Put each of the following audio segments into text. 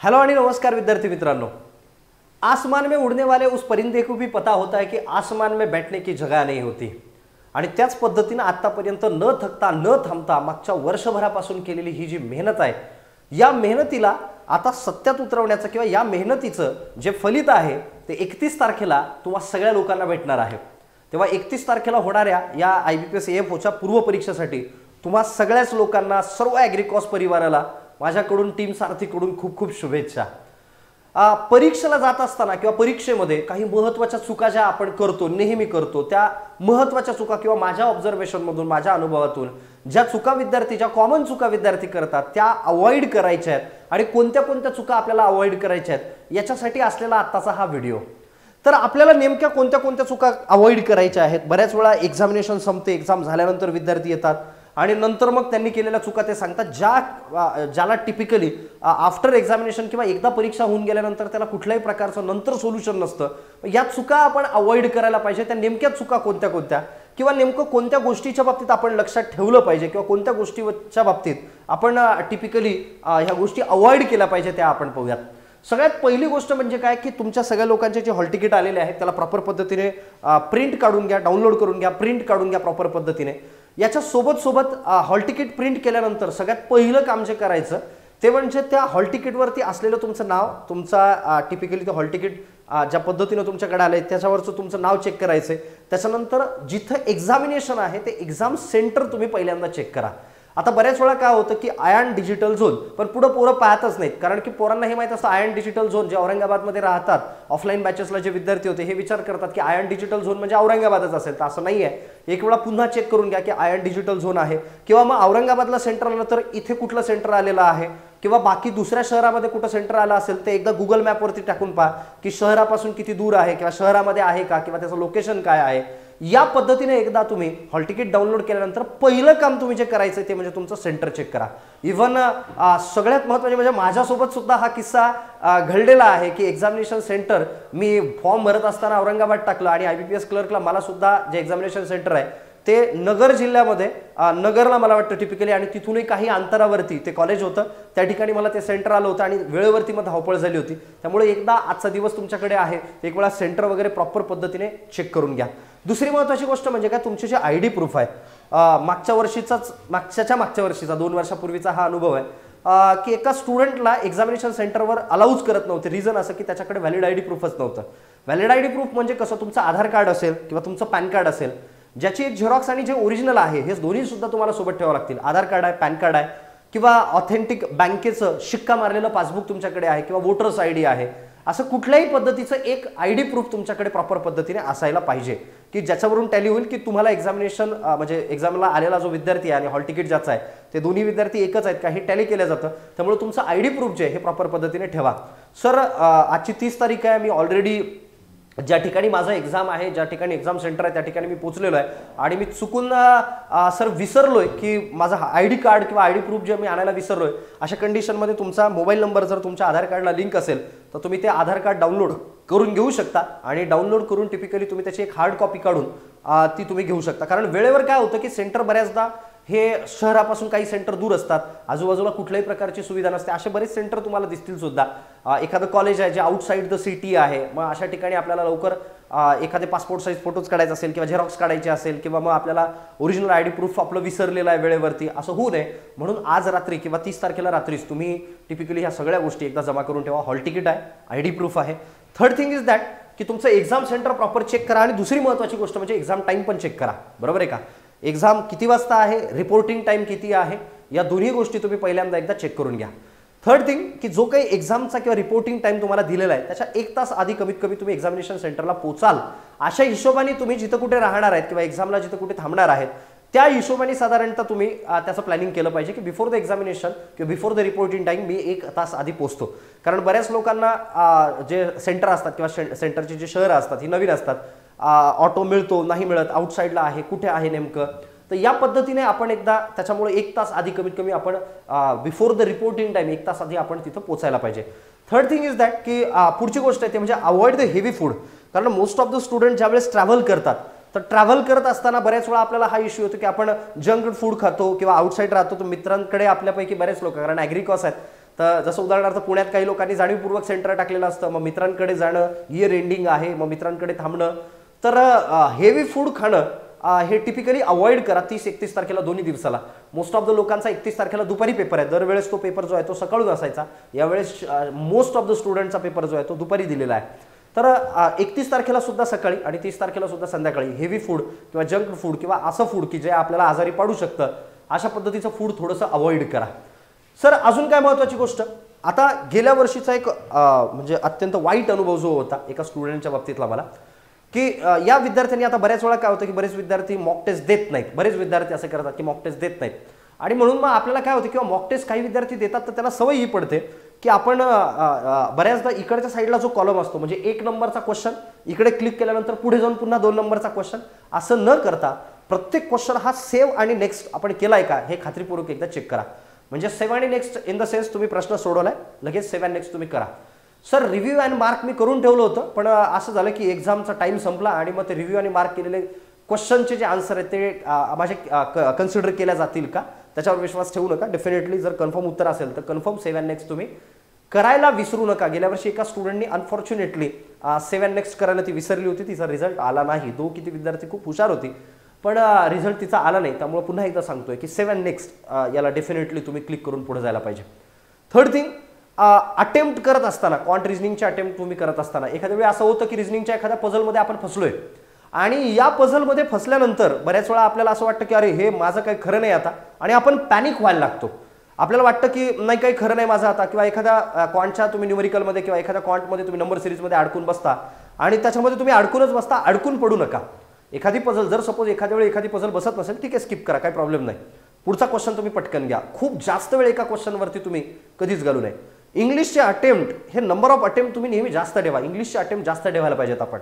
Hello आणि नमस्कार विद्यार्थी मित्रांनो। आसमान में उड़ने वाले उस परिंदे को भी पता होता है कि आसमान में बैठने की जगह नहीं होती। आणि त्याच पद्धतीने आतापर्यंत न थकता न थांबता मागच्या वर्षभरापासून केलेली ही जी मेहनत आहे, या मेहनतीला आता सत्यात उतरवण्याचं किंवा या मेहनतीचं जे फलित आहे ते 31 तारखेला तुम्हा सगळ्या लोकांना भेटणार आहे। तेव्हा 31 तारखेला होणाऱ्या या IBPS AFOच्या पूर्व परीक्षेसाठी तुम्हा सगळ्याच लोकांना, सर्व ॲग्रिकॉस परिवाराला माझ्याकडून टीम सारथीकडून खूप खूप शुभेच्छा। परीक्षेला जात असताना किंवा परीक्षेमध्ये काही महत्त्वाच्या चुका ज्या आपण करतो, नेहमी करतो, त्या महत्त्वाच्या चुका किंवा माझ्या ऑब्झर्वेशन मधून, माझ्या अनुभवातून ज्या चुका विद्यार्थी, ज्या कॉमन चुका विद्यार्थी करतात त्या अवॉइड करायच्या आहेत आणि कोणत्या कोणत्या चुका आपल्याला अवॉइड करायच्या आहेत याच्यासाठी असलेला आत्ताचा हा व्हिडिओ। तर आपल्याला नेमक्या कोणत्या कोणत्या चुका अवॉइड करायच्या आहेत। बऱ्याच वेळा एक्झामिनेशन संपते, एक्झाम झाल्यानंतर विद्यार्थी येतात आणि नंतर मग त्यांनी केलेल्या चुका ते सांगतात, ज्याला टिपिकली आफ्टर एक्झामिनेशन किंवा एकदा परीक्षा होऊन गेल्यानंतर त्याला कुठल्याही प्रकारचं नंतर सोल्युशन नसतं। या चुका आपण अवॉइड करायला पाहिजे। त्या नेमक्या चुका कोणत्या कोणत्या किंवा नेमकं कोणत्या गोष्टीच्या बाबतीत आपण लक्षात ठेवलं पाहिजे किंवा कोणत्या गोष्टीच्या बाबतीत आपण टिपिकली ह्या गोष्टी अवॉइड केल्या पाहिजे त्या आपण पाहूयात। सगळ्यात पहिली गोष्ट म्हणजे काय की तुमच्या सगळ्या लोकांचे जे हॉल तिकीट आलेले आहेत त्याला प्रॉपर पद्धतीने प्रिंट काढून घ्या, डाउनलोड करून घ्या, प्रिंट काढून घ्या प्रॉपर पद्धतीने। याच्या सोबत हॉल तिकीट प्रिंट केल्यानंतर सगळ्यात पहिलं काम जे करायचं ते म्हणजे त्या हॉल तिकीटवरती असलेलं तुमचं नाव, तुमचा टिपिकली ते हॉल तिकीट ज्या पद्धतीने तुमच्याकडे आलंय त्याच्यावरचं तुमचं नाव चेक करायचं। त्याच्यानंतर जिथं एक्झामिनेशन आहे ते एक्झाम सेंटर तुम्ही पहिल्यांदा चेक करा। आता बऱ्याच वेळा काय होतं की आयन डिजिटल झोन, पण पुढे पोरं पाहतच नाहीत, कारण की पोरांना हे माहित असतं आयन डिजिटल झोन जे औरंगाबादमध्ये राहतात, ऑफलाईन बॅचेसला जे विद्यार्थी होते हे विचार करतात की आयन डिजिटल झोन म्हणजे औरंगाबादच असेल, तर असं नाही आहे। एक वेळा पुन्हा चेक करून घ्या की आयन डिजिटल झोन आहे किंवा मग औरंगाबादला सेंटर आलं तर इथे कुठलं सेंटर आलेलं आहे किंवा बाकी दुसऱ्या शहरामध्ये कुठं सेंटर आलं असेल ते एकदा गुगल मॅपवरती टाकून पहा की शहरापासून किती दूर आहे किंवा शहरामध्ये आहे का किंवा त्याचं लोकेशन काय आहे। या पद्धतीने एकदा तुम्ही हॉल तिकीट डाउनलोड केल्यानंतर पहिलं काम तुम्ही जे करायचं ते म्हणजे तुमचं सेंटर चेक करा। इव्हन सगळ्यात महत्त्वाचे म्हणजे माझ्यासोबत सुद्धा हा किस्सा घडलेला आहे की एक्झामिनेशन सेंटर मी फॉर्म भरत असताना औरंगाबाद टाकलं आणि IBPS क्लर्कला मला सुद्धा जे एक्झामिनेशन सेंटर आहे ते नगर जिल्ह्यामध्ये, नगरला मला वाटतं टिपिकली, आणि तिथूनही काही अंतरावरती ते कॉलेज होतं, त्या ठिकाणी मला ते सेंटर आलं होतं आणि वेळेवरती मग धावपळ झाली होती। त्यामुळे एकदा आजचा दिवस तुमच्याकडे आहे, एक वेळा सेंटर वगैरे प्रॉपर पद्धतीने चेक करून घ्या। दुसरी महत्त्वाची गोष्ट म्हणजे काय, तुमचे जे ID प्रूफ आहे, मागच्या वर्षीचा 2 वर्षापूर्वीचा हा अनुभव आहे की एका स्टुडंटला एक्झामिनेशन सेंटरवर अलाउच करत नव्हते। रिझन असं की त्याच्याकडे व्हॅलिड ID प्रूफच नव्हतं। व्हॅलिड ID प्रूफ म्हणजे कसं, तुमचं आधार कार्ड असेल किंवा तुमचं पॅन कार्ड असेल, ज्याची एक झेरॉक्स आणि जे ओरिजिनल आहे हे दोन्ही सुद्धा तुम्हाला सोबत ठेवावं लागतील। आधार कार्ड आहे, पॅन कार्ड आहे किंवा ऑथेंटिक बँकेचं शिक्का मारलेलं पासबुक तुमच्याकडे आहे किंवा वोटर्स ID आहे, असं कुठल्याही पद्धतीचं एक ID प्रूफ तुमच्याकडे प्रॉपर पद्धतीने असायला पाहिजे की ज्याच्यावरून टॅली होईल की तुम्हाला एक्झामिनेशन म्हणजे एक्झामला आलेला जो विद्यार्थी आहे आणि हॉल तिकीट ज्याचा आहे ते दोन्ही विद्यार्थी एकच आहेत का हे टॅली केलं जातं। त्यामुळे तुमचं ID प्रूफ जे हे प्रॉपर पद्धतीने ठेवा। सर आजची 30 तारीख आहे, मी ऑलरेडी ज्या ठिकाणी माझा एक्झाम आहे, ज्या ठिकाणी एक्झाम सेंटर आहे त्या ठिकाणी मी पोहोचलेलो आहे आणि मी चुकून सर विसरलोय की माझा ID कार्ड किंवा ID प्रूफ जे मी आणायला विसरलोय, अशा कंडिशनमध्ये तुमचा मोबाईल नंबर जर तुमच्या आधार कार्डला लिंक असेल तर तुम्ही ते आधार कार्ड डाउनलोड करून घेऊ शकता आणि डाउनलोड करून टिपिकली तुम्ही त्याची एक हार्ड कॉपी काढून ती तुम्ही घेऊ शकता। कारण वेळेवर काय होतं की सेंटर बऱ्याचदा हे शहरापासून काही सेंटर दूर असतात, आजूबाजूला कुठल्याही प्रकारची सुविधा नसते, असे बरेच सेंटर तुम्हाला दिसतील सुद्धा। एखादं कॉलेज आहे जे आउटसाइड द सिटी आहे, मग अशा ठिकाणी आपल्याला लवकर एखादे पासपोर्ट साईज फोटोज काढायचे असेल किंवा झेरॉक्स काढायचे असेल किंवा मग आपल्याला ओरिजिनल ID प्रूफ आपलं विसरलेलं आहे वेळेवरती, असं होऊ नये म्हणून आज रात्री किंवा 30 तारखेला रात्रीच तुम्ही टिपिकली ह्या सगळ्या गोष्टी एकदा जमा करून ठेवा। हॉल तिकीट आहे, ID प्रूफ आहे। थर्ड थिंग इज दॅट की तुमचं एक्झाम सेंटर प्रॉपर चेक करा आणि दुसरी महत्त्वाची गोष्ट म्हणजे एक्झाम टाइम पण चेक करा, बरोबर आहे का। एक्झाम किती वाजता आहे, रिपोर्टिंग टाइम किती आहे, या दोन्ही गोष्टी तुम्ही पहिल्यांदा एकदा चेक करून घ्या। थर्ड थिंग की जो काही एक्झामचा किंवा रिपोर्टिंग टाइम तुम्हाला दिलेला आहे त्याच्या 1 तास आधी कमीत कमी तुम्ही एक्झामिनेशन सेंटरला पोचाल, अशा हिशोबाने तुम्ही जिथं कुठे राहणार आहेत किंवा एक्झामला जिथं कुठे थांबणार आहेत त्या हिशोबाने साधारणतः तुम्ही त्याचं प्लॅनिंग केलं पाहिजे की बिफोर द एक्झामिनेशन किंवा बिफोर द रिपोर्टिंग टाइम मी 1 तास आधी पोहोचतो। कारण बऱ्याच लोकांना जे सेंटर असतात किंवा सेंटरचे जे शहरं असतात ही नवीन असतात, ऑटो मिळतो नाही मिळत, आउटसाईडला आहे, कुठे आहे नेमकं, तर या पद्धतीने आपण एकदा त्याच्यामुळे 1 तास आधी कमीत कमी आपण बिफोर द रिपोर्टिंग टाइम 1 तास आधी आपण तिथं पोचायला पाहिजे। थर्ड थिंग इज दॅट की पुढची गोष्ट आहे ते म्हणजे अवॉइड द हेवी फूड। कारण मोस्ट ऑफ द स्टुडंट ज्यावेळेस ट्रॅव्हल करतात तर ट्रॅव्हल करत असताना बऱ्याच वेळा आपल्याला हा इश्यू होतो की आपण जंक फूड खातो किंवा आउटसाइड राहतो, तर मित्रांकडे आपल्यापैकी बरेच लोक कारण ॲग्रिकॉस आहेत तर जसं उदाहरणार्थ पुण्यात काही लोकांनी जाणीवपूर्वक सेंटर टाकलेलं असतं, मग मित्रांकडे जाणं, इयर एंडिंग आहे मग मित्रांकडे थांबणं. तर हेवी फूड खाणं हे टिपिकली अवॉइड करा 30-31 तारखेला दोन्ही दिवसाला. मोस्ट ऑफ द लोकांचा 31 तारखेला दुपारी पेपर आहे. दरवेळेस तो पेपर जो आहे तो सकाळून असायचा, यावेळेस मोस्ट ऑफ द स्टुडंटचा पेपर जो आहे तो दुपारी दिलेला आहे. तर 31 तारखेला सुद्धा सकाळी आणि 30 तारखेला सुद्धा संध्याकाळी हेवी फूड किंवा जंक फूड किंवा असं फूड की जे आपल्याला आजारी पाडू शकतं अशा पद्धतीचं फूड थोडंसं अवॉइड करा. सर अजून काय महत्त्वाची गोष्ट, आता गेल्या वर्षीचा एक म्हणजे अत्यंत वाईट अनुभव जो होता एका स्टुडंटच्या बाबतीतला मला, की या विद्यार्थ्यांनी आता बऱ्याच वेळा काय होतं की बरेच विद्यार्थी मॉक टेस्ट देत नाहीत, बरेच विद्यार्थी असे करतात की मॉक टेस्ट देत नाहीत. आणि म्हणून मग आपल्याला काय होतं किंवा मॉक टेस्ट काही विद्यार्थी देतात तर त्यांना सवय ही पडते की आपण बऱ्याचदा इकडच्या साईडला जो कॉलम असतो म्हणजे 1 नंबरचा क्वेश्चन इकडे क्लिक केल्यानंतर पुढे जाऊन पुन्हा 2 नंबरचा क्वेश्चन असं न करता प्रत्येक क्वेश्चन हा सेव्ह आणि नेक्स्ट आपण केलाय का हे खात्रीपूर्वक एकदा चेक करा. म्हणजे सेव्ह आणि नेक्स्ट इन द सेन्स तुम्ही प्रश्न सोडवलाय लगेच सेव्ह अँड नेक्स्ट तुम्ही करा. Sir review and mark me करून ठेवलं होतं, पण असं झालं की एक्झामचा टाइम संपला आणि मग ते रिव्ह्यू आणि मार्क केलेले क्वेश्चनचे जे आन्सर आहेत ते माझे कन्सिडर केल्या जातील का त्याच्यावर विश्वास ठेवू नका. डेफिनेटली जर कन्फर्म उत्तर असेल तर कन्फर्म सेव्ह अँड नेक्स्ट तुम्ही करायला विसरू नका. गेल्या वर्षी एका स्टुडंटनी अनफॉर्च्युनेटली सेव्ह अँड नेक्स्ट करायला ती विसरली होती, तिचा रिझल्ट आला नाही. किती विद्यार्थी खूप हुशार होती पण रिझल्ट तिचा आला नाही. त्यामुळे पुन्हा एकदा सांगतोय की सेव्ह अँड नेक्स्ट याला डेफिनेटली तुम्ही क्लिक करून पुढे जायला पाहिजे. थर्ड थिंग, अटेम्प्ट करत असताना क्वांट रिझनिंगचे अटेम्प्ट तुम्ही करत असताना एखाद्या वेळी असं होतं की रिझनिंगच्या एखाद्या पझलमध्ये आपण फसलोय आणि या पझलमध्ये फसल्यानंतर बऱ्याच वेळा आपल्याला असं वाटतं की अरे हे माझं काही खरं नाही आता आणि आपण पॅनिक व्हायला लागतो. आपल्याला वाटतं की नाही काही खरं नाही माझं आता, किंवा एखाद्या क्वांटच्या तुम्ही न्यूमेरिकलमध्ये किंवा एखाद्या क्वांटमध्ये तुम्ही नंबर सिरीजमध्ये अडकून बसता आणि त्याच्यामध्ये तुम्ही अडकूनच बसता. अडकून पडू नका. एखादी पझल जर सपोज एखाद्या वेळी एखादी पझल बसत नसेल ठीक आहे स्किप करा, काही प्रॉब्लेम नाही. पुढचा क्वेश्चन तुम्ही पटकन घ्या. खूप जास्त वेळ एका क्वेश्चनवरती तुम्ही कधीच घालू नये. इंग्लिशचे अटेम्प्ट हे नंबर ऑफ अटेम्प्ट तुम्ही नेहमी जास्त ठेवा. इंग्लिशचे अटेम्प्ट जास्त ठेवायला पाहिजेत आपण.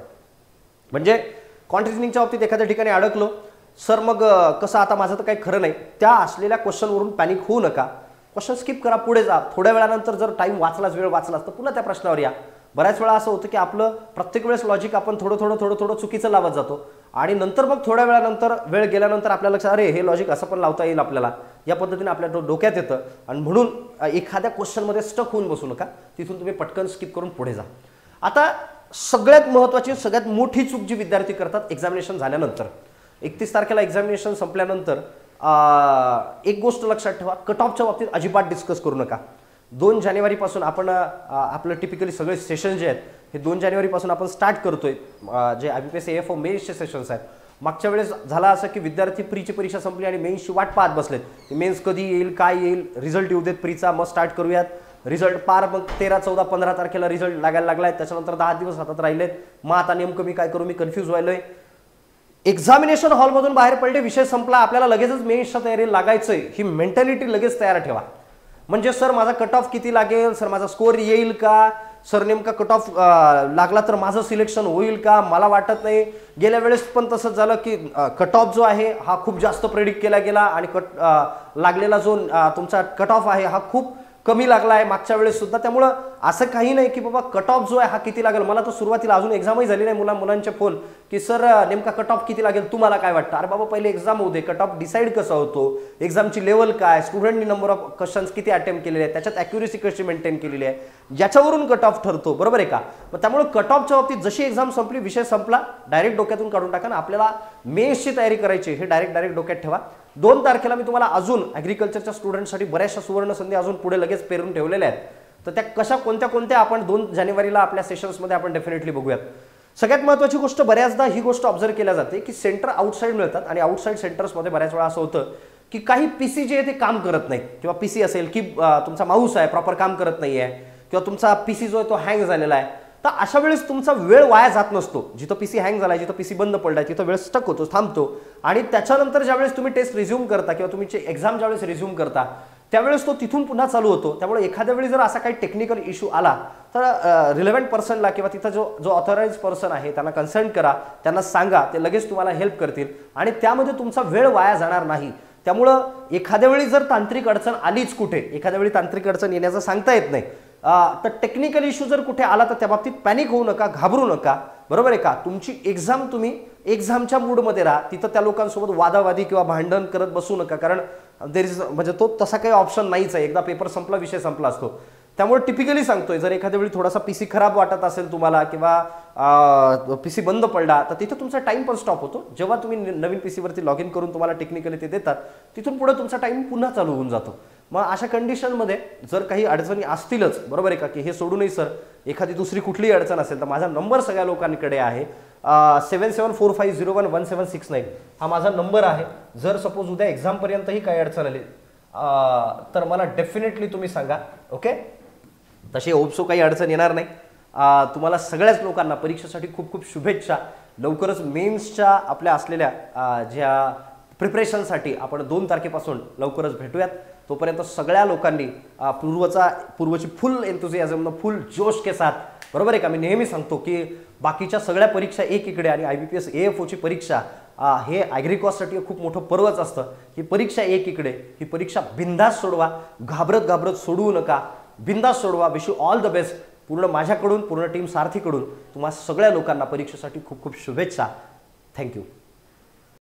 म्हणजे क्वांट रिझनिंगच्या बाबतीत एखाद्या ठिकाणी अडकलो सर मग कसं आता माझं तर काही खरं नाही, त्या असलेल्या क्वेश्चनवरून पॅनिक होऊ नका. क्वेश्चन स्किप करा, पुढे जा. थोड्या वेळानंतर जर टाइम वाचलाच, वेळ वाचलाच तर पुन्हा त्या प्रश्नावर या. बऱ्याच वेळा असं होतं की आपलं प्रत्येक वेळेस लॉजिक आपण थोडं चुकीचं लावत जातो आणि नंतर मग थोड्या वेळानंतर वेळ गेल्यानंतर आपल्या लक्षात अरे हे लॉजिक असं पण लावता येईल आपल्याला, या पद्धतीने आपल्या डोक्यात येतं. आणि म्हणून एखाद्या क्वेश्चनमध्ये स्टक होऊन बसू नका, तिथून तुम्ही पटकन स्किप करून पुढे जा. आता सगळ्यात महत्त्वाची सगळ्यात मोठी चूक जी विद्यार्थी करतात एक्झामिनेशन झाल्यानंतर, 31 तारखेला एक्झामिनेशन संपल्यानंतर एक गोष्ट लक्षात ठेवा, कट ऑफच्या बाबतीत अजिबात डिस्कस करू नका. 2 जानेवारीपासून आपण आपलं टिपिकली सगळे सेशन जे आहेत हे 2 जानेवारीपासून आपण स्टार्ट करतोय. जे IBPS AFO मेन्सचे सेशन्स आहेत. मागच्या वेळेस झाला असं की विद्यार्थी प्रीची परीक्षा संपली आणि मेन्सची वाट पाहत बसलेत. मेन्स कधी येईल, काय येईल, रिझल्ट येऊ देत प्रीचा, मग स्टार्ट करूयात. रिझल्ट पार मग 13, 14, 15 तारखेला रिझल्ट लागायला लागलाय. त्याच्यानंतर 10 दिवस हातात राहिलेत. मग आता नेमकं मी काय करू, मी कन्फ्यूज व्हायलोय. एक्झामिनेशन हॉलमधून बाहेर पडले, विषय संपला, आपल्याला लगेचच मेन्सच्या तयारी लागायचंय ही मेंटॅलिटी लगेच तयार ठेवा. म्हणजे सर माझा कट ऑफ किती लागेल, सर माझा स्कोअर येईल का, सर नेमका कट ऑफ लागला तर माझं सिलेक्शन होईल का, मला वाटत नाही. गेल्या वेळेस पण तसंच झालं की कट ऑफ जो आहे हा खूप जास्त प्रेडिक्ट केला गेला आणि लागलेला जो तुमचा कट ऑफ आहे हा खूप कमी लागला आहे मागच्या वेळेस सुद्धा. त्यामुळं असं काही नाही की बाबा कट ऑफ जो आहे हा किती लागेल. मला तर सुरुवातीला अजून एक्झामही झाली नाही, मुलांचे फोन की सर नेमका कट ऑफ किती लागेल, तुम्हाला काय वाटतं. अरे बाबा पहिले एक्झाम होऊ दे, कट ऑफ डिसाईड कसा होतो, एक्झामची लेवल काय, स्टुडंटनी नंबर ऑफ क्वेश्चन्स किती अटेम्प्ट केलेले आहेत, त्याच्यात ॲक्युरेसी कशी मेंटेन केलेली आहे, ज्याच्यावरून कट ऑफ ठरतो. बरोबर आहे का. मग त्यामुळे कट ऑफच्या बाबतीत जशी एक्झाम संपली, विषय संपला, डायरेक्ट डोक्यातून काढून टाका. आपल्याला मेन्सची तयारी करायची हे डायरेक्ट डोक्यात ठेवा. 2 तारखेला मी तुम्हाला अजून ॲग्रिकल्चरच्या स्टुडंटसाठी बऱ्याचशा सुवर्ण संधी अजून पुढे लगेच पेरून ठेवलेल्या आहेत. तर त्या कशा कोणत्या आपण 2 जानेवारीला आपल्या सेशन्समध्ये आपण डेफिनेटली बघूयात. सगळ्यात महत्त्वाची गोष्ट, बऱ्याचदा ही गोष्ट ऑब्झर्व केल्या जाते की सेंटर आउटसाईड मिळतात आणि आउटसाईड सेंटर्समध्ये बऱ्याच वेळा असं होतं की काही PC जे आहे ते काम करत नाहीत, किंवा PC असेल की तुमचा माऊस आहे प्रॉपर काम करत नाही आहे, किंवा तुमचा PC जो आहे तो हँग झालेला आहे. तर अशा वेळेस तुमचा वेळ वाया जात नसतो. जिथं PC हँग झालाय, जिथं PC बंद पडलाय, तिथं वेळ स्टक होतो, थांबतो. आणि त्याच्यानंतर ज्यावेळेस तुम्ही टेस्ट रिझ्यूम करता किंवा तुमची एक्झाम ज्यावेळेस रिझ्यूम करता त्यावेळेस तो तिथून पुन्हा चालू होतो. त्यामुळे एखाद्या वेळी जर असा काही टेक्निकल इश्यू आला तर रिलेव्हंट पर्सनला किंवा तिथं जो ऑथराइज पर्सन आहे त्यांना कन्सल्ट करा, त्यांना सांगा, ते लगेच तुम्हाला हेल्प करतील आणि त्यामध्ये तुमचा वेळ वाया जाणार नाही. त्यामुळं एखाद्या वेळी जर तांत्रिक अडचण आलीच कुठे, एखाद्या वेळी तांत्रिक अडचण येण्याचं सांगता येत नाही, तर टेक्निकल इश्यू जर कुठे आला तर त्या बाबतीत पॅनिक होऊ नका, घाबरू नका. बरोबर आहे का. तुमची एक्झाम तुम्ही एक्झामच्या मूडमध्ये राहा, तिथं त्या लोकांसोबत वादावादी किंवा भांडण करत बसू नका, कारण देर इज म्हणजे तो तसा काही ऑप्शन नाहीच आहे, एकदा पेपर संपला विषय संपला असतो. त्यामुळे टिपिकली सांगतोय, जर एखाद्या वेळी थोडासा पीसी खराब वाटत असेल तुम्हाला किंवा पीसी बंद पडला तर तिथे तुमचा टाइम पण स्टॉप होतो. जेव्हा तुम्ही नवीन पीसीवरती लॉग इन करून तुम्हाला टेक्निकली ते देतात, तिथून पुढे तुमचा टाइम पुन्हा चालू होऊन जातो. मग अशा कंडिशनमध्ये जर काही अडचणी असतीलच, बरोबर आहे का, की हे सोडूनही सर एखादी दुसरी कुठलीही अडचण असेल तर माझा नंबर सगळ्या लोकांकडे आहे. 7745011769 हा माझा नंबर आहे. जर सपोज उद्या एक्झामपर्यंतही काही अडचण आली तर मला डेफिनेटली तुम्ही सांगा. ओके, तशी होपसो काही अडचण येणार नाही. तुम्हाला सगळ्याच लोकांना परीक्षेसाठी खूप खूप शुभेच्छा. लवकरच मेन्सच्या आपल्या असलेल्या ज्या प्रिपरेशनसाठी आपण 2 तारखेपासून लवकरच भेटूयात. तोपर्यंत सगळ्या लोकांनी पूर्वची फुल एन्थुझियाझमनं, फुल जोश के साथ, बरोबर आहे का, मी नेहमी सांगतो की बाकीच्या सगळ्या परीक्षा एकीकडे आणि IBPS AFOची परीक्षा हे ॲग्रिकॉससाठी खूप मोठं पर्वच असतं. ही परीक्षा एकीकडे, ही परीक्षा बिंदास सोडवा, घाबरत सोडवू नका, बिंदास सोडवा. Wish you all the best. पूर्ण माझ्याकडून, पूर्ण टीम सारथीकडून तुम्हा सगळ्या लोकांना परीक्षेसाठी खूप खूप शुभेच्छा. थँक्यू.